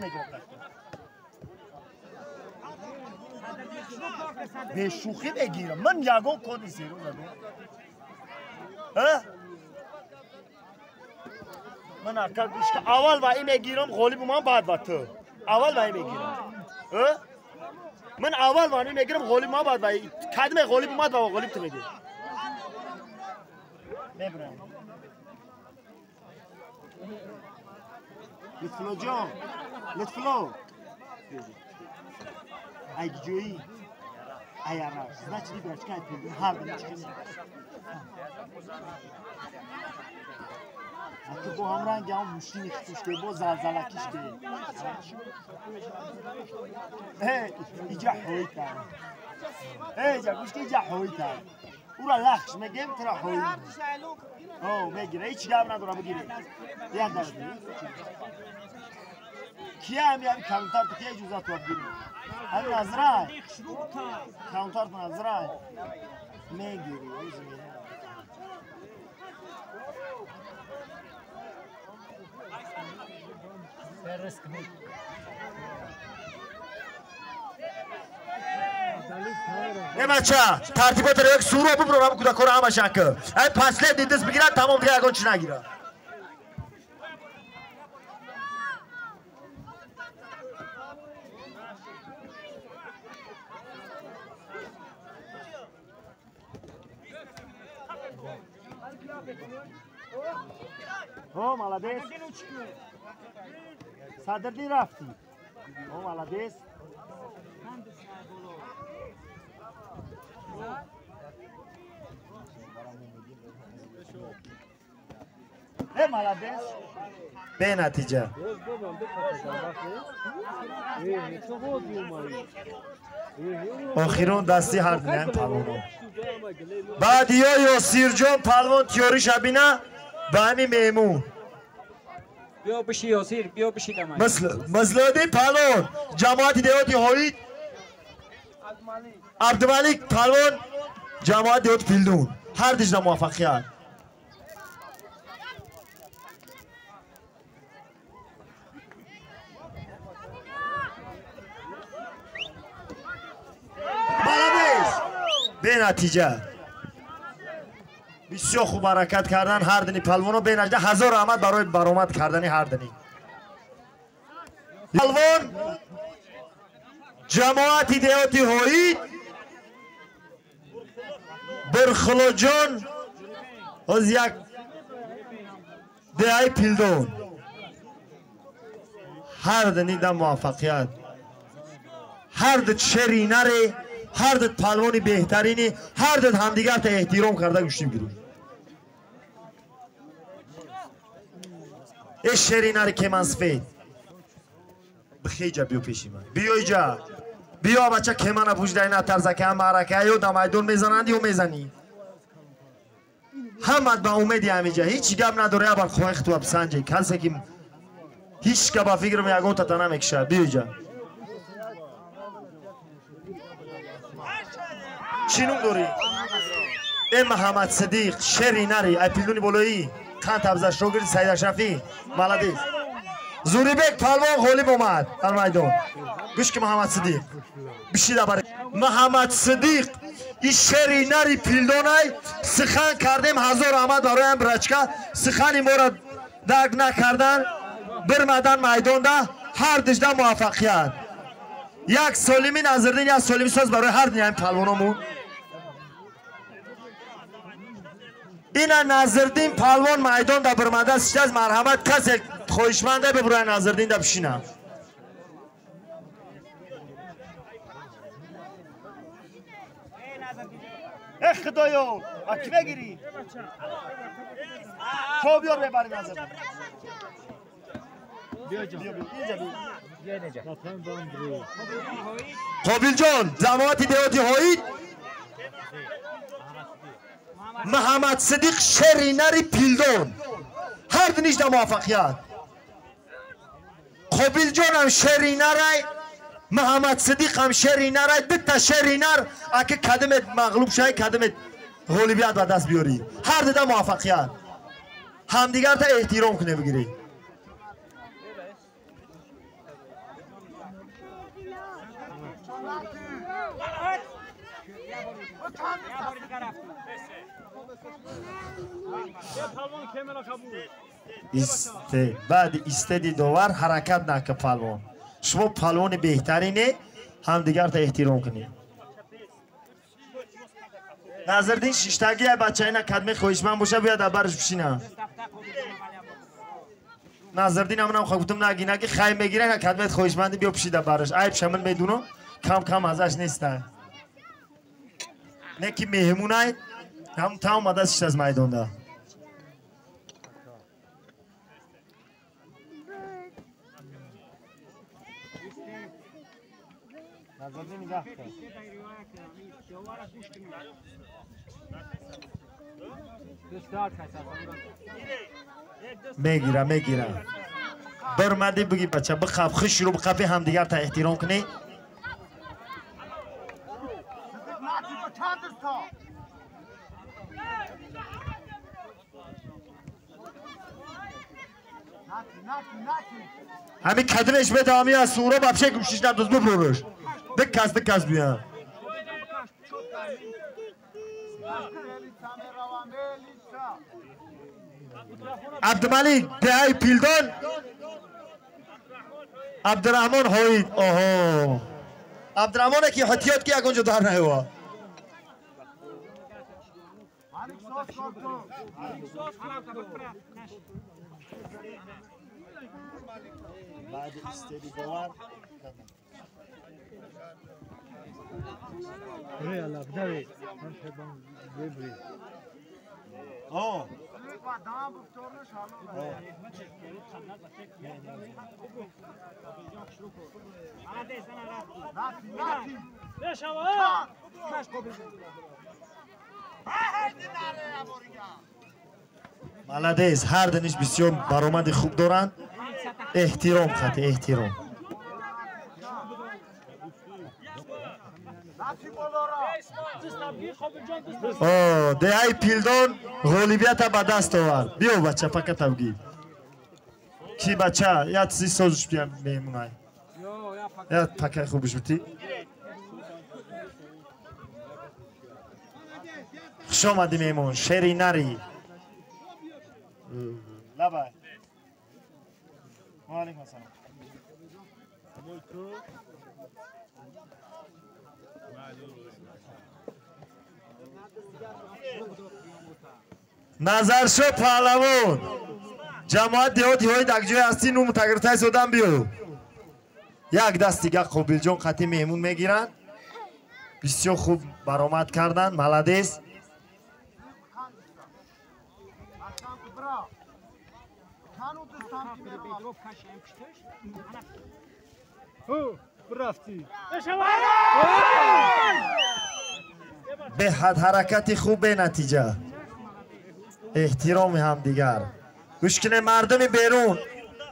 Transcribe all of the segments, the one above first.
میگیرم به شوخی بگیرم من یگان کدی سیرو زدم من اکل گوش که اول وای میگیرم غالیب من بعد با تو اول وای میگیرم من اول وای میگیرم غالیب من بعد وای کدوم غالیب من با غالیب تو میگیرم ببرم لطفلو جان لطفلو ای جویی ای ara значит играть кайф хардым чекин а то бо ҳамранги ҳам мушини хитуш ке бо залзалакиш ке иҷа ҳоита эҷа гӯш ки иҷа ҳоита ура лахш мегем тира ҳои мегира ҳеҷ гап надора бигире ядар кия ҳамиҳами калонтар ту кия иҷозат ва бигире ҳами назрай калонтар ту назрай мегири бача тартибот ро як суро бибро ҳам кудакора ҳамаша ки ай последний дис бигирад тамом дига ягон чи нагирад молодец садрдин рафтӣ молодец молодец бенатиҷа охирон дасти ҳардинам палвоно баъд ё ёсирҷон палвон тиёри шабина ба ҳами меъмун بیا بشی یاسیر بیا بشی دمای مزلودی پالون جماعت دیوتی هوید عبدالملک پالون جماعت دیوت پیلدون هر دیجنا موفقیت молодец به نتیجه بسیار خوب حرکت کردن هر دنی پلوانو به نتیجه 1000 رحمت برای برآمد کردن هر دنی پلوان جماعتی دیوتی هوید برخلوجان از یک دیای پیلدون هر دنی در موفقیت هر دت شری نره هر دت پلوانی بهترینی هر دت همدیگر تا احترام کرده گوشتیم گیریم ای شری نره که من سفید بخی جا بیو پیشی من بیو جا بیا بچه که من پوشده نترزه که هم معرکه یا دمیدون میزنند یا میزنی همت با امیدی همیجا هیچ گب نداره ابر خواه تو بسنجه کسی که هیچ که با فکرم یکو تا نمیکشه بیو جا چینون دوری ای محمد صدیق شری نری ای پیلونی بولویی کان تبزش رو گرید سید اشرفی مالدیز زوریبک پلوان غالب اومد در میدان گوش که محمد صدیق بشید برای محمد صدیق این شری نری پیلدونای سخن کردیم 1000 رحمت برای هم برچکا سخنی ما درک نکردن برمدن میدان ده هر دیجده موفقیت یک سالمی نظردین یک سالمی ساز برای هر دنیا این پلوانمون اینا نظردین پلوان میدان در برمده است از مرحمت کسی خویشمنده ببرای نظردین در بشینم ای خدایا اکی بگیری تو بیار ببری نظردین بیا جان اینجا قابل جان جماعتی دیوتی هایید محمد صدیق شری نری پیلدون هر دنیش در موفقیت قابل جان هم شری نری محمد صدیق هم شری نری دتا شری نر اگه کدمت مغلوب شای کدمت غالبیت و دست بیاری هر در موفقیت همدیگر تا احترام کنه بگیری بعد ایستادی دوار حرکت نکه پالوان شما پالوان بهترینه هم دیگر تا احترام کنید نظر دین ششتگی بچه اینا کدمه خویشمن باشه بیاد برش بشینه نظر دین همون خواهد گفتم نگی خیلی میگیره که کدمه خویشمندی بیا بشیده برش عیب شمن میدونم کم کم ازش نیسته نه که مهمونای هم تا اومده شد از میدان ده میگیره برمدی بگی بچه بخواب خوش رو بخوابی هم دیگر تا احترام کنی همین کدرش به دامی از سورا بپشه گوشش ندوز ببرورش دکاز بیان عبدالملک دهی پیلدان عبدالرحمن هایید آها عبدالرحمن که حتیات که اگونجا دار نهوا بعد استدی باور Real Abdavi, Bibri. Oh. مالادیز هر دنیش بسیار برآمد خوب دارند احترام خط احترام دهی پیلدان غالبیت با دست آورد بیو بچه فقط بگی کی بچه یا چیزی سازش بیام میمونای یا پکه خوبش بودی خوش آمدی میمون شری نری لبای وعلیکم السلام نظر شو پهلوان جماعت دیهاتی های دکجوی هستی نو متگرتای سودن بیو یک دست دیگه قبیل جان خطی مهمون میگیرن بسیار خوب برآمد کردن مالادیز به حد حرکتی خوب به نتیجه احترام هم دیگر گوش کنه مردم بیرون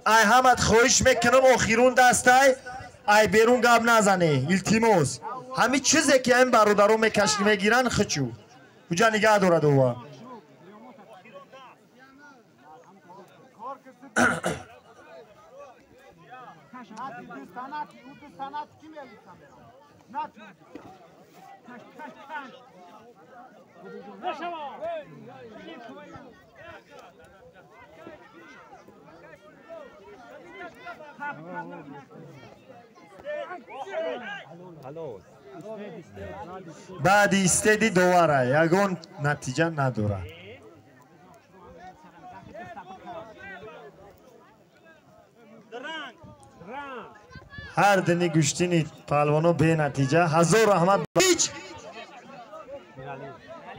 ای همت خواهش میکنم آخرون دستای ای بیرون گاب نزنه التماس همین چیزی که این برادران میگیرن خچو کجا نگاه دارد او بعد ایستادی دوباره یگون نتیجه نداره هر دنی گوشتینی پهلوانو به نتیجه هزار رحمت هیچ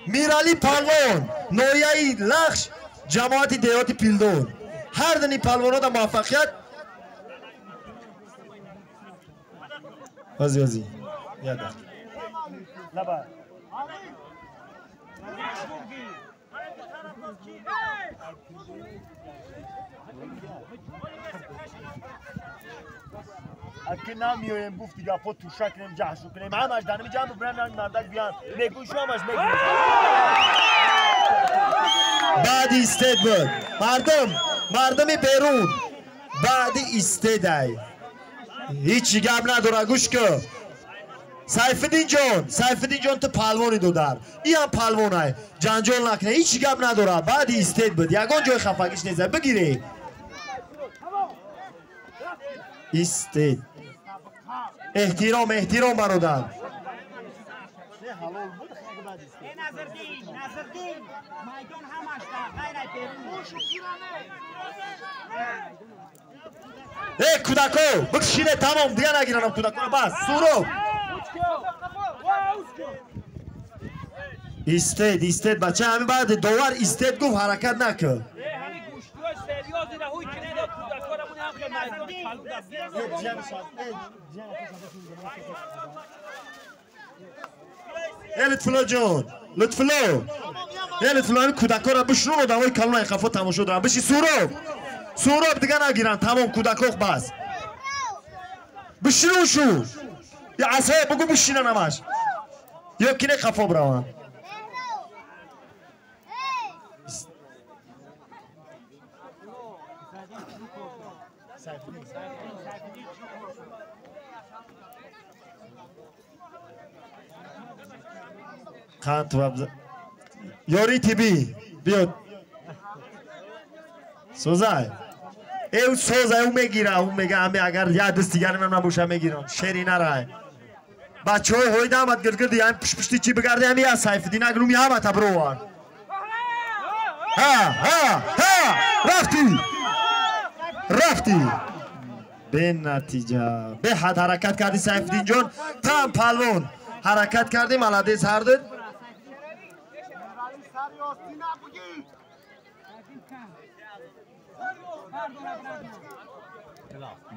میرالی پهلوان نویایی لخش جماعت دیهاتی پیلدون هر دنی پهلوانو دا موفقیت وزی یادا لبا اگه نمیایم بوف دیگه پا تو شکلیم جهشو کنیم همش دنمی جمع ببرن مردک بیان میگوشو همش میگوشو بعد ایستد بود مردم بیرون بعد ایستد ای هیچی گم نداره گوش که سیفالدین جان تو پالوانی دو در این هم پالوانه جنجال نکنه هیچ گپ نداره بعد استید بود یگان جای خفگیش نیزه بگیره استید احترام برادر نظردین مایدان همش غیر ای کودکو بکشینه تمام دیگه نگیرنم کودکو بس سورو استید بچه همین بعد دوار استید گفت حرکت نکن لطفلو جون لطفلو همین کودکا را بشنون و دوای کلمه خفا تماشا دارم بشی سوراب دیگه نگیرن تمام کودکوخ بس بشنون شو یا عصای بگو بشینن همش یا کنه خفا براون خانت وابز یوری تیبی بیاد سوزای او سوزای او میگیره او میگه همه اگر یاد دست دیگر من نبوشه میگیرم شری نرای بچه های هویده آمد گرگردی هم پشتی چی بگرده همی از سیفالدین اگر اومی همه تبروان رفتی به نتیجه به حد حرکت کردی سیفالدین جان تام پالون حرکت کردی ملادیز هردن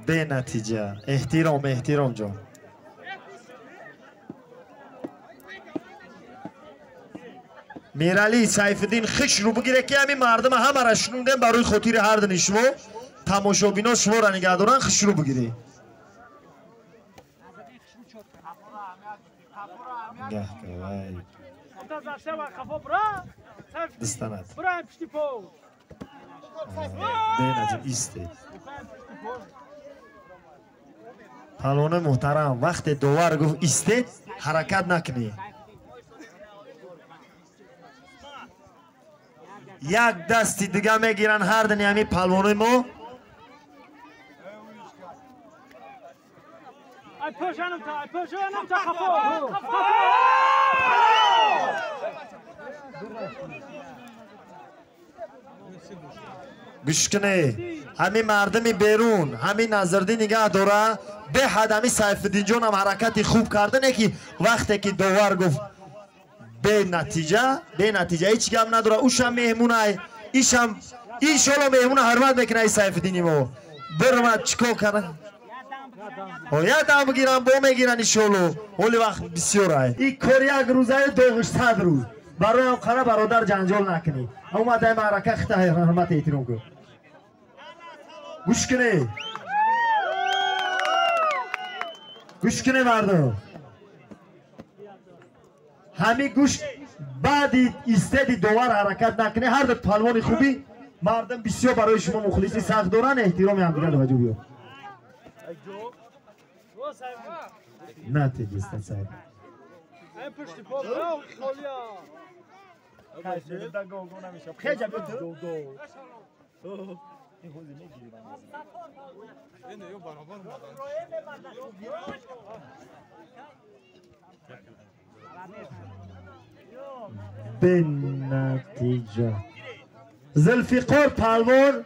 به نتیجه احترام جان میرالی سیفالدین خش رو بگیره که همین مردم همه را شنوندن برای خاطر هردن شما تماشابینا شما را نگه دارن خش رو بگیره دستانت بینجا ایسته پالون محترم وقت دوار گفت ایسته حرکت نکنی یک دستی دیگه میگیرن هر دنی همی پالون ما گوش کنه همین مردمی بیرون همین نظردین نگاه داره به حد همین سیفالدین جان هم حرکتی خوب کردنه که وقتی که دوار گفت به نتیجه هیچ گم نداره اوش هم مهمونه ایش هم ایشالا مهمونه حرمت میکنه ای سیفالدینی ما برمد چکو کردن یا دم بگیرن با میگیرن ایشالو ولی وقت بسیار های این کار یک روزه دوغش 100 روز برای هم قرار برادر جنجال نکنی اومده این حرکت خطه حرمت احترام کن گوش کنه مردم همین گوش بعد ایستادی دوار حرکت نکنه هر دو پهلوان خوبی مردم بسیار برای شما مخلصی سخت دارن احترام هم دیگه توجه بیار نه تیجستن سعید به نتیجه ذوالفقار پهلوان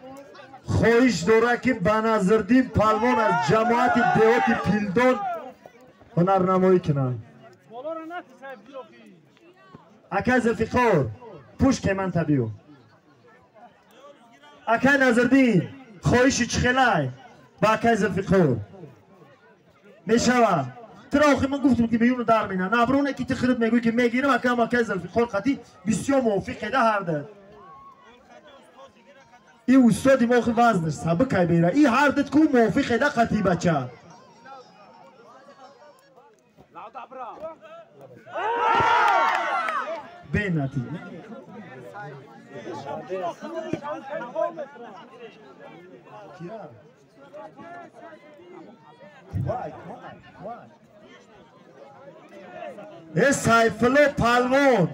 خواهش داره که به نظردین پهلوان از جماعت دیوات پیلدون هنرنمایی کنه. اکای ذوالفقار پوش که من تبیو اکای نظردین خواهش چخلای با اکای ذوالفقار میشوه تراخی من گفتم که میونو در مینه نبرونه که تخرید میگوی که میگیرم اکای ذوالفقار خطی بسیار موافقه ده هر ده این استادی موخی وزنش سبکای بیره این هر دت کو موافقه ده خطی بچه به نتیجه سیفالله پهلوان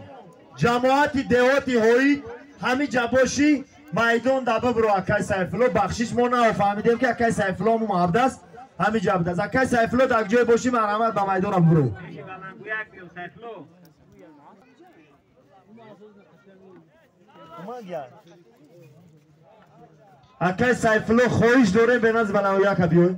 جماعت دهاتی هایی همین جباشی میدان دبه برو اکای سیفالله بخشش ما نه فهمیدیم که اکای سیفالله مو معبد است همین جبد است اکای سیفالله در جای باشی مرحمت به میدان برو اکای سیفالله خواهش داره به نزد بلنگویا که بیای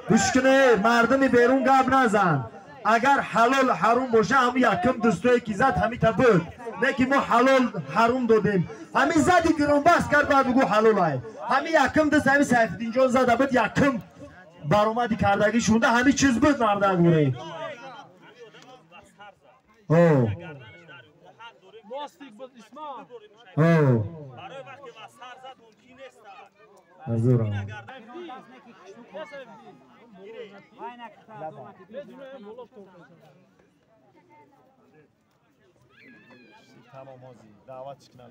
گوش کنه مردمی بیرون گپ نزن اگر حلال حرام باشه همین یکم دوستایی که زد همین تا بود نه که ما حلال حرام دادیم همین زدی گرون بس کرد بعد بگو حلال های همین یکم دست همین سیفالدین جان زده بود یکم برآمدی کردگی شونده همین چیز بود مرده گوره برای وقتی واسر زد ممکن نیست حضورم تمام هازی دعوت چکنم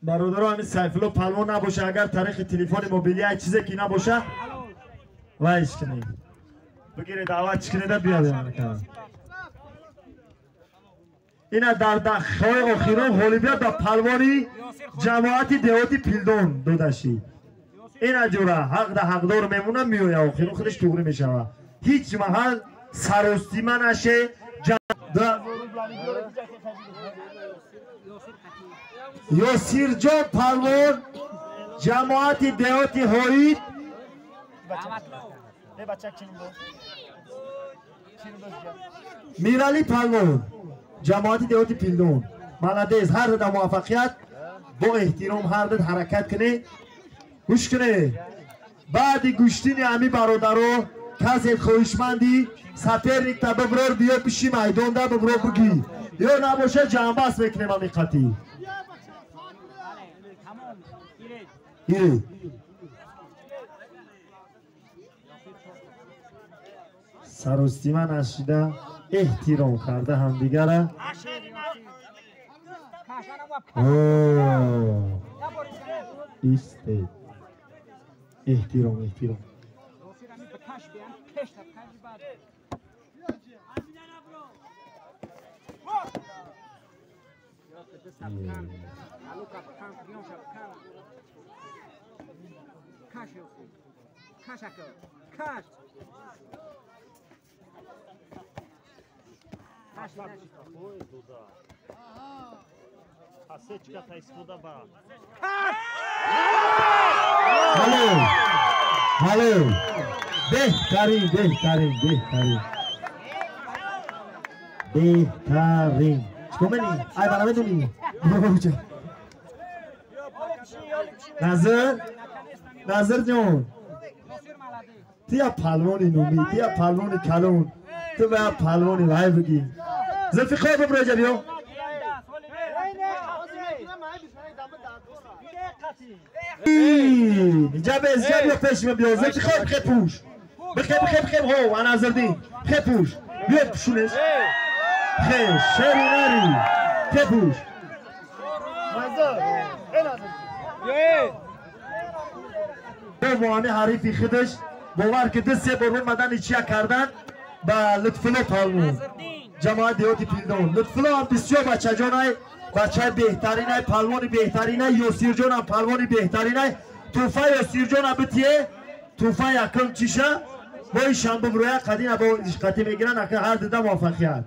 برادران همین سیفالله پهلوان نباشه اگر تاریخ تلفن موبیلی های چیزی که نباشه وایش کنید بگیره دعوت چکنید بیاد اینا در دخهای آخران حالیبیت به پهلوانی جماعت دهاتی پیلدون دادشی اینا جوره حق ده حقدار میمونه میویه آخران خودش توگری میشوه هیچ محل سرستیمه نشه یاسیر جان پهلوان جماعت دهاتی هایی میرالی پهلوان جماعت دهاتی پیلدون ملدیز هر دو موفقیت با احترام هر دو حرکت کنه گوش کنه بعد گوشتین امی برادرو کسی خواهشمندی سفر نیکتا ببرار بیا پیشی میدان ده ببرار بگی یا نباشه جنبست بکنیم امی قطی سرستیمه نشیده احترام کرده هم دیگره ایسته احترام هلو بهترین چکو منی؟ ای بنا بدونی نظر جان تیا پهلوانی نومی تیا پهلوانی کلون تو به پهلوانی وای بگی زلفقار ببرو جا بیو اینجا بیز جا بیو پیشیم بیو زلفقار بخی پوش بخی هو انا زردین بخی پوش بیو پشونش بخی شری نری بخی پوش موانی حریفی خودش باور که دسته برون مدن چیا کردن با لطفالله پهلوان جماعت دهاتی پیلدون لطفالله هم بسیار بچه جان های بچه بهترین های پهلوان بهترین های یاسیر جان هم پهلوان بهترین های توفه یاسیر جان هم بتیه توفه یکم چیشه با این شنبه بروی قدین با قطعی میگیرن اکر هر دیده موفقیت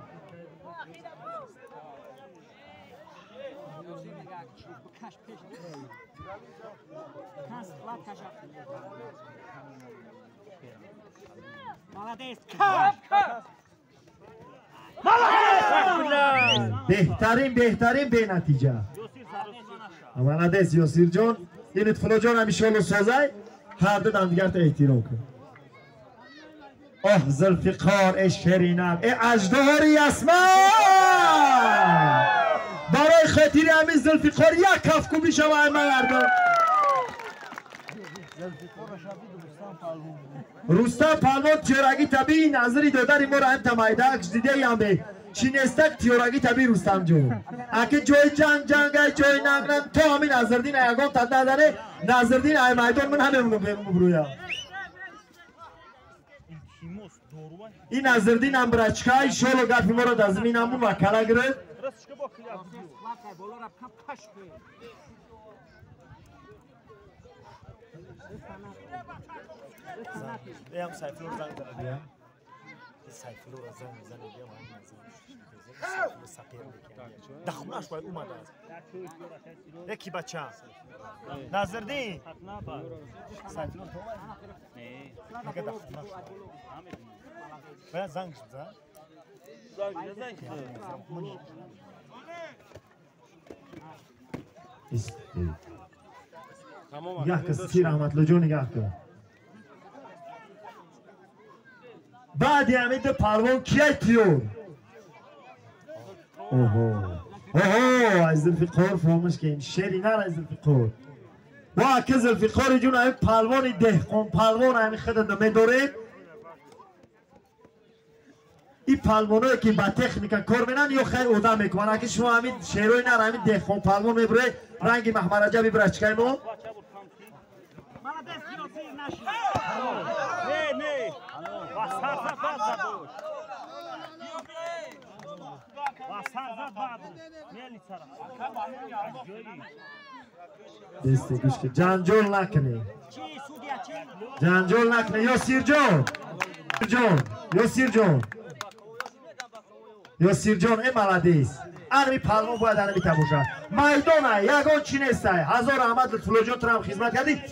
بهترین به نتیجه ملدیز یاسیر جان این اطفالا جان همیشه رو سازه هر دو دم دیگر تا احترام کن زلفقار ای شرینم ای اجدهاری اسمان برای خاطری همین زلفقار یک کف کوبی شما مردم رستم پهلوان تیوراگی طبیعی نظری داداری ما را هم تمایده دیده یامه چینستک تیوراگی طبیعی رستم جون اگه جای جنگ جای نگرم تو همین نظردین ایگان تد نداره نظردین ای میدان من همه اونو برویم این نظردین هم برچکای شلو گفی ما را در زمین همون وکلا گرفت بیام سایفلور زنگ دارم بیام سایفلور زنگ بیام سایفلور سپیر بکنم دخونش باید اومده است یکی بچه نظردین سایفلور تو باید نگه دخونش باید زنگ شد نگاه کسی سی رحمت لجو نگاه کن بعد همین ده پروان کیه تیور اوه از ذوالفقار فهمش که این شعری نر از ذوالفقار و که ذوالفقار جون همین پروان دهقان پروان همین خدمت میداره این پلوانایی که با تکنیک کار میکنن یا خیلی اودا میکنن اگه شما همین شعرهای نر همین دهقان پلوان میبره رنگی محمرجه میبره چکای ما دسته گوش که جنجال نکنه جنجال نکنه یا سیر جان یا سیر جان ای ملدیس انمی پلمان باید انمی تموشن میدانه یکان چی نیسته هزار احمد لطفلو جان ترم خدمت کردی